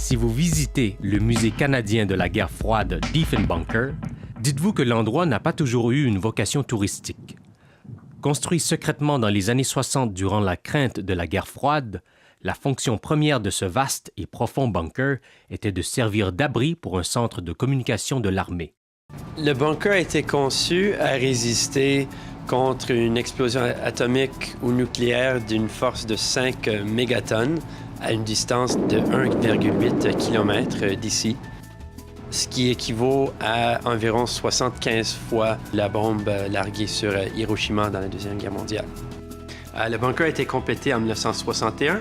Si vous visitez le musée canadien de la guerre froide Diefenbunker, dites-vous que l'endroit n'a pas toujours eu une vocation touristique. Construit secrètement dans les années 60 durant la crainte de la guerre froide, la fonction première de ce vaste et profond bunker était de servir d'abri pour un centre de communication de l'armée. Le bunker a été conçu à résister contre une explosion atomique ou nucléaire d'une force de 5 mégatonnes à une distance de 1,8 km d'ici, ce qui équivaut à environ 75 fois la bombe larguée sur Hiroshima dans la Deuxième Guerre mondiale. Le bunker a été complété en 1961.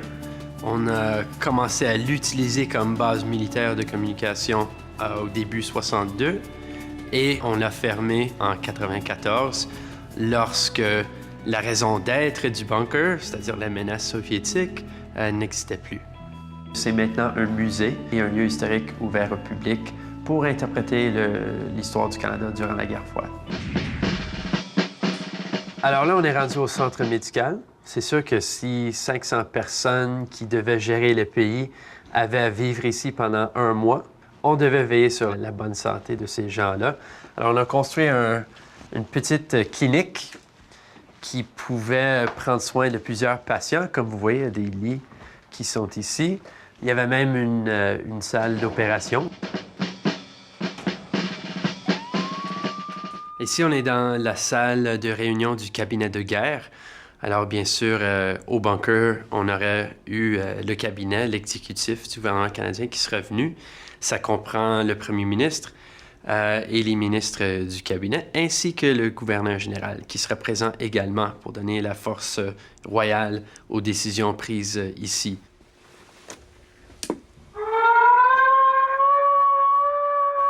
On a commencé à l'utiliser comme base militaire de communication au début 62 et on l'a fermé en 94 lorsque la raison d'être du bunker, c'est-à-dire la menace soviétique, n'existait plus. C'est maintenant un musée et un lieu historique ouvert au public pour interpréter l'histoire du Canada durant la guerre froide. Alors là, on est rendu au centre médical. C'est sûr que si 500 personnes qui devaient gérer le pays avaient à vivre ici pendant un mois, on devait veiller sur la bonne santé de ces gens-là. Alors, on a construit une petite clinique qui pouvait prendre soin de plusieurs patients. Comme vous voyez, il y a des lits qui sont ici. Il y avait même une salle d'opération. Ici, on est dans la salle de réunion du cabinet de guerre. Alors, bien sûr, au bunker, on aurait eu le cabinet, l'exécutif du gouvernement canadien qui serait venu. Ça comprend le premier ministre et les ministres du cabinet, ainsi que le gouverneur général, qui serait présent également pour donner la force royale aux décisions prises ici.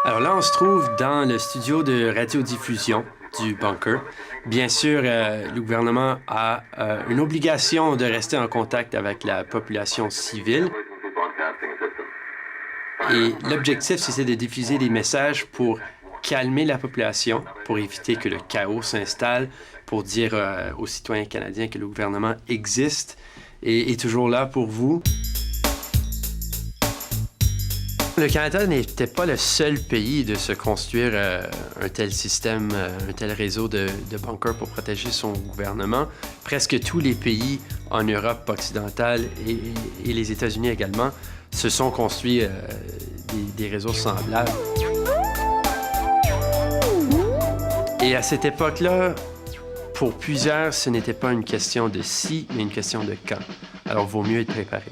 Alors là, on se trouve dans le studio de radiodiffusion du bunker. Bien sûr, le gouvernement a une obligation de rester en contact avec la population civile. Et l'objectif, c'est de diffuser des messages pour calmer la population, pour éviter que le chaos s'installe, pour dire aux citoyens canadiens que le gouvernement existe et est toujours là pour vous. Le Canada n'était pas le seul pays de se construire un tel système, un tel réseau de bunkers pour protéger son gouvernement. Presque tous les pays en Europe occidentale et les États-Unis également se sont construits des réseaux semblables. Et à cette époque-là, pour plusieurs, ce n'était pas une question de si, mais une question de quand. Alors, il vaut mieux être préparé.